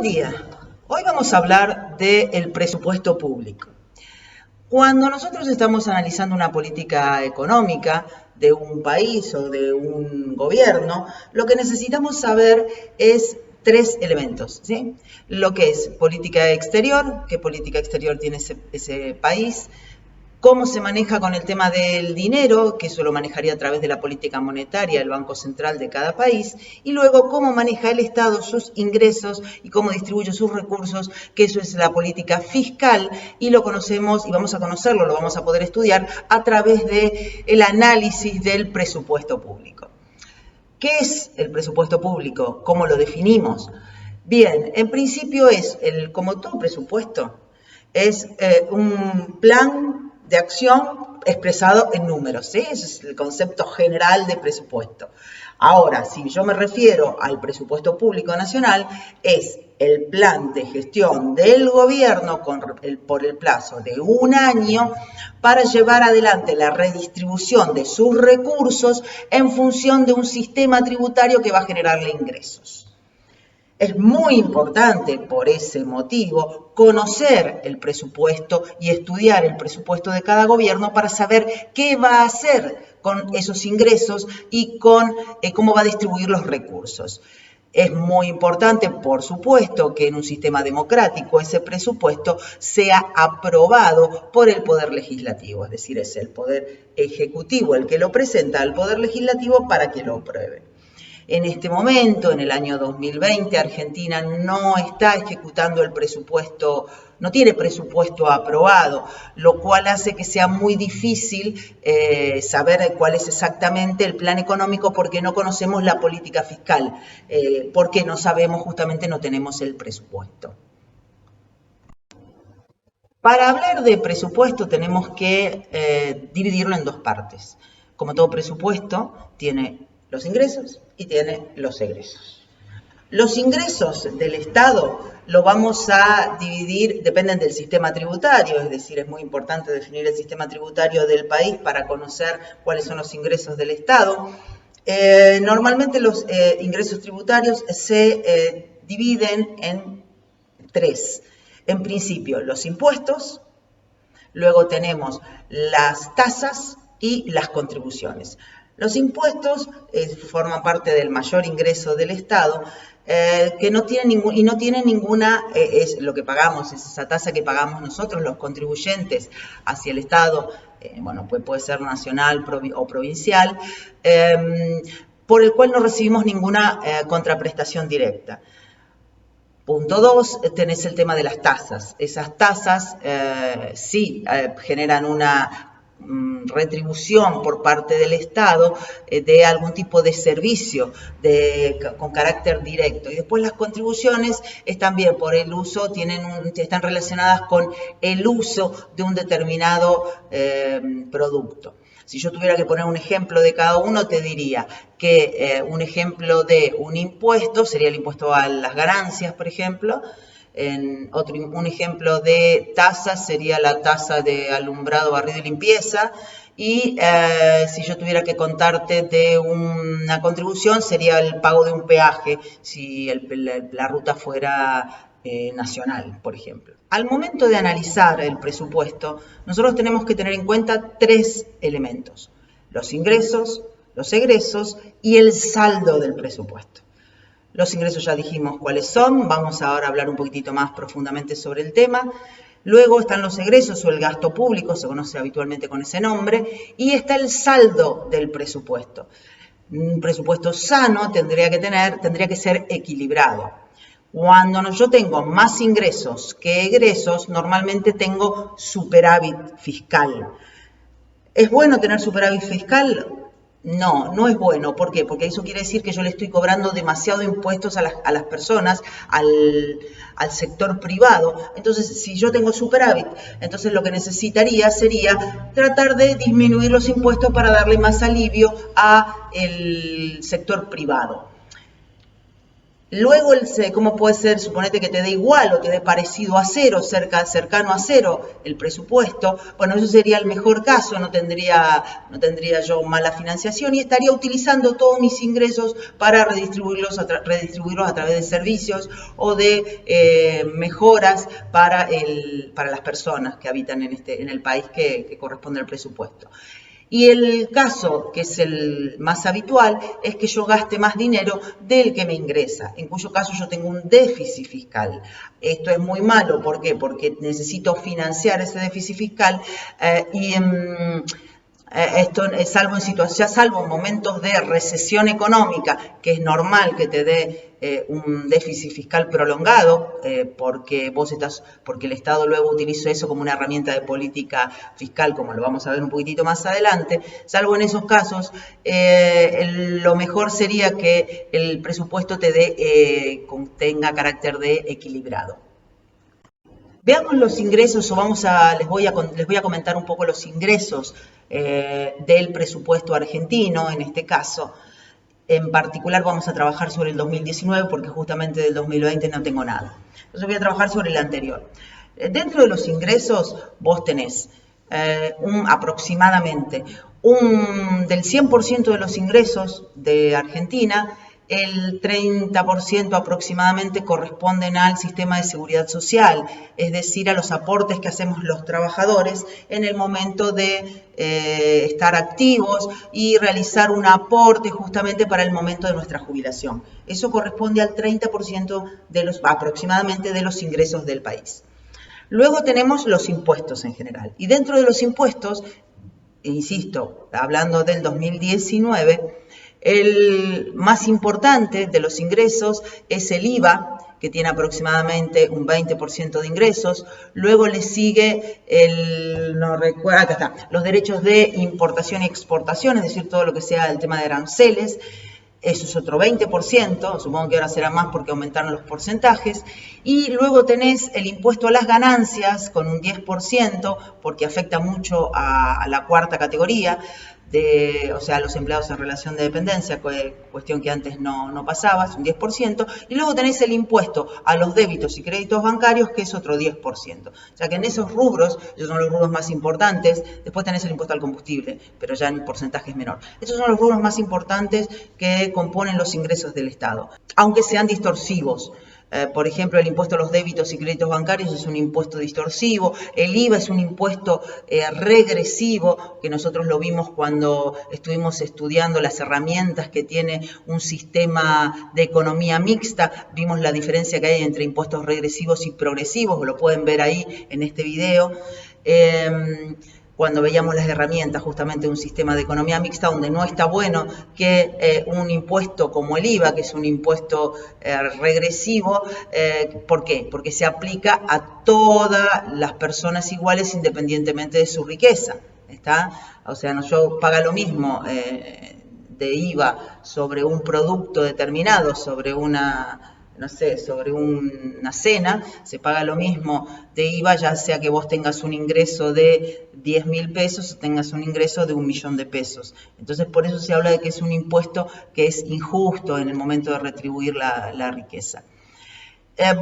Buen día. Hoy vamos a hablar del presupuesto público. Cuando nosotros estamos analizando una política económica de un país o de un gobierno, lo que necesitamos saber es tres elementos, ¿sí? Lo que es política exterior, qué política exterior tiene ese país, cómo se maneja con el tema del dinero, que eso lo manejaría a través de la política monetaria, el Banco Central de cada país, y luego cómo maneja el Estado sus ingresos y cómo distribuye sus recursos, que eso es la política fiscal, y lo conocemos, y vamos a conocerlo, lo vamos a poder estudiar a través del análisis del presupuesto público. ¿Qué es el presupuesto público? ¿Cómo lo definimos? Bien, en principio es, como todo presupuesto, es un plan de acción expresado en números, ¿sí? Ese es el concepto general de presupuesto. Ahora, si yo me refiero al presupuesto público nacional, es el plan de gestión del gobierno por el plazo de un año para llevar adelante la redistribución de sus recursos en función de un sistema tributario que va a generarle ingresos. Es muy importante, por ese motivo, conocer el presupuesto y estudiar el presupuesto de cada gobierno para saber qué va a hacer con esos ingresos y con cómo va a distribuir los recursos. Es muy importante, por supuesto, que en un sistema democrático ese presupuesto sea aprobado por el Poder Legislativo, es decir, es el Poder Ejecutivo el que lo presenta al Poder Legislativo para que lo apruebe. En este momento, en el año 2020, Argentina no está ejecutando el presupuesto, no tiene presupuesto aprobado, lo cual hace que sea muy difícil saber cuál es exactamente el plan económico porque no conocemos la política fiscal, porque no sabemos, justamente no tenemos el presupuesto. Para hablar de presupuesto tenemos que dividirlo en dos partes. Como todo presupuesto, tiene los ingresos y tiene los egresos. Los ingresos del Estado lo vamos a dividir, dependen del sistema tributario, es decir, es muy importante definir el sistema tributario del país para conocer cuáles son los ingresos del Estado. Normalmente los ingresos tributarios se dividen en tres. En principio, los impuestos, luego tenemos las tasas y las contribuciones. Los impuestos forman parte del mayor ingreso del Estado, que no tienen ninguna, es lo que pagamos, es esa tasa que pagamos nosotros, los contribuyentes, hacia el Estado, bueno, puede ser nacional o provincial, por el cual no recibimos ninguna contraprestación directa. Punto 2, tenés el tema de las tasas. Esas tasas sí generan una retribución por parte del Estado de algún tipo de servicio con carácter directo. Y después las contribuciones están bien por el uso, están relacionadas con el uso de un determinado producto. Si yo tuviera que poner un ejemplo de cada uno, te diría que un ejemplo de un impuesto sería el impuesto a las ganancias, por ejemplo. Un ejemplo de tasa sería la tasa de alumbrado, barrido y limpieza. Y si yo tuviera que contarte de una contribución, sería el pago de un peaje, si la ruta fuera nacional, por ejemplo. Al momento de analizar el presupuesto, nosotros tenemos que tener en cuenta tres elementos: los ingresos, los egresos y el saldo del presupuesto. Los ingresos ya dijimos cuáles son, vamos ahora a hablar un poquitito más profundamente sobre el tema. Luego están los egresos o el gasto público, se conoce habitualmente con ese nombre, y está el saldo del presupuesto. Un presupuesto sano tendría que ser equilibrado. Cuando yo tengo más ingresos que egresos, normalmente tengo superávit fiscal. ¿Es bueno tener superávit fiscal? No, no es bueno. ¿Por qué? Porque eso quiere decir que yo le estoy cobrando demasiado impuestos a las personas, al sector privado. Entonces, si yo tengo superávit, entonces lo que necesitaría sería tratar de disminuir los impuestos para darle más alivio al sector privado. Luego, ¿cómo puede ser? Suponete que te dé igual o te dé parecido a cero, cercano a cero el presupuesto. Bueno, eso sería el mejor caso, no tendría yo mala financiación y estaría utilizando todos mis ingresos para redistribuirlos a través de servicios o de mejoras para las personas que habitan en el país que corresponde al presupuesto. Y el caso, que es el más habitual, es que yo gaste más dinero del que me ingresa, en cuyo caso yo tengo un déficit fiscal. Esto es muy malo, ¿por qué? Porque necesito financiar ese déficit fiscal esto salvo en momentos de recesión económica, que es normal que te dé un déficit fiscal prolongado, porque el Estado luego utiliza eso como una herramienta de política fiscal, como lo vamos a ver un poquitito más adelante. Salvo en esos casos, lo mejor sería que el presupuesto tenga carácter de equilibrado. Veamos los ingresos, les voy a comentar un poco los ingresos del presupuesto argentino, en este caso. En particular vamos a trabajar sobre el 2019 porque justamente del 2020 no tengo nada. Entonces voy a trabajar sobre el anterior. Dentro de los ingresos vos tenés aproximadamente del 100% de los ingresos de Argentina, el 30% aproximadamente corresponden al sistema de seguridad social, es decir, a los aportes que hacemos los trabajadores en el momento de estar activos y realizar un aporte justamente para el momento de nuestra jubilación. Eso corresponde al 30% aproximadamente de los ingresos del país. Luego tenemos los impuestos en general. Y dentro de los impuestos, insisto, hablando del 2019, el más importante de los ingresos es el IVA, que tiene aproximadamente un 20% de ingresos. Luego le sigue los derechos de importación y exportación, es decir, todo lo que sea el tema de aranceles. Eso es otro 20%, supongo que ahora será más porque aumentaron los porcentajes. Y luego tenés el impuesto a las ganancias con un 10%, porque afecta mucho a la cuarta categoría, o sea, los empleados en relación de dependencia, cuestión que antes no pasaba, es un 10%. Y luego tenés el impuesto a los débitos y créditos bancarios, que es otro 10%. O sea que en esos rubros, esos son los rubros más importantes. Después tenés el impuesto al combustible, pero ya en porcentaje es menor. Esos son los rubros más importantes que componen los ingresos del Estado, aunque sean distorsivos. Por ejemplo, el impuesto a los débitos y créditos bancarios es un impuesto distorsivo, el IVA es un impuesto regresivo, que nosotros lo vimos cuando estuvimos estudiando las herramientas que tiene un sistema de economía mixta, vimos la diferencia que hay entre impuestos regresivos y progresivos, lo pueden ver ahí en este video. Cuando veíamos las herramientas justamente de un sistema de economía mixta, donde no está bueno que un impuesto como el IVA, que es un impuesto regresivo, ¿por qué? Porque se aplica a todas las personas iguales independientemente de su riqueza, ¿está? O sea, yo paga lo mismo de IVA sobre un producto determinado, sobre una cena, se paga lo mismo de IVA, ya sea que vos tengas un ingreso de 10.000 pesos o tengas un ingreso de 1.000.000 de pesos. Entonces, por eso se habla de que es un impuesto que es injusto en el momento de retribuir la riqueza.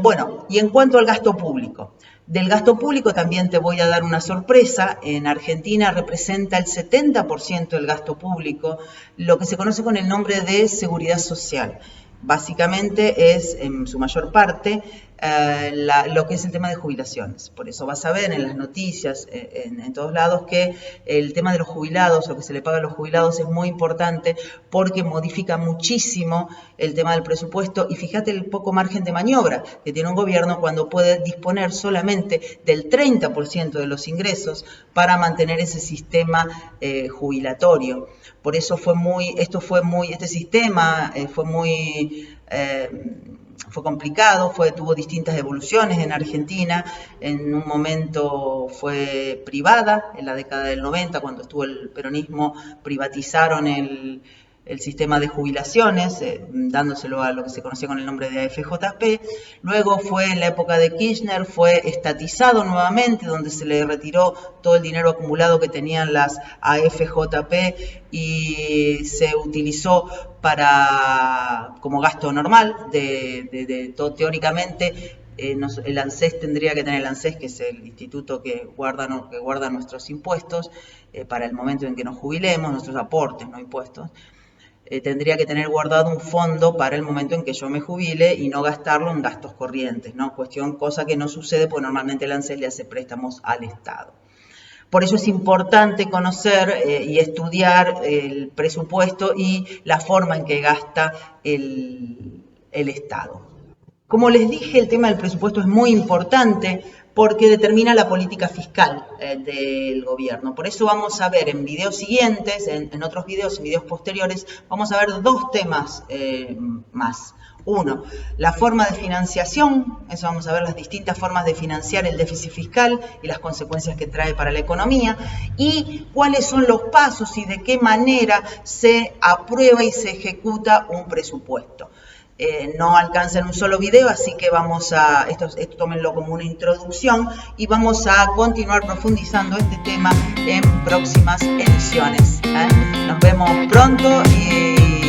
Bueno, y en cuanto al gasto público. Del gasto público también te voy a dar una sorpresa. En Argentina representa el 70% del gasto público, lo que se conoce con el nombre de seguridad social. Básicamente es, en su mayor parte, lo que es el tema de jubilaciones. Por eso vas a ver en las noticias, en todos lados, que el tema de los jubilados, lo que se le paga a los jubilados, es muy importante porque modifica muchísimo el tema del presupuesto. Y fíjate el poco margen de maniobra que tiene un gobierno cuando puede disponer solamente del 30% de los ingresos para mantener ese sistema jubilatorio. Por eso este sistema fue complicado, tuvo distintas evoluciones en Argentina. En un momento fue privada, en la década del 90, cuando estuvo el peronismo, privatizaron el sistema de jubilaciones, dándoselo a lo que se conocía con el nombre de AFJP. Luego fue en la época de Kirchner, fue estatizado nuevamente, donde se le retiró todo el dinero acumulado que tenían las AFJP y se utilizó como gasto normal, todo teóricamente. El ANSES tendría que tener, el ANSES, que es el instituto que guarda nuestros impuestos para el momento en que nos jubilemos, nuestros aportes, no impuestos, tendría que tener guardado un fondo para el momento en que yo me jubile y no gastarlo en gastos corrientes, ¿no? Cosa que no sucede porque normalmente el ANSES le hace préstamos al Estado. Por eso es importante conocer y estudiar el presupuesto y la forma en que gasta el Estado. Como les dije, el tema del presupuesto es muy importante porque determina la política fiscal del gobierno. Por eso vamos a ver en videos siguientes, en otros videos, en videos posteriores, vamos a ver dos temas más. Uno, la forma de financiación, eso vamos a ver las distintas formas de financiar el déficit fiscal y las consecuencias que trae para la economía, y cuáles son los pasos y de qué manera se aprueba y se ejecuta un presupuesto. No alcanza en un solo video, así que esto tómenlo como una introducción y vamos a continuar profundizando este tema en próximas ediciones. Nos vemos pronto y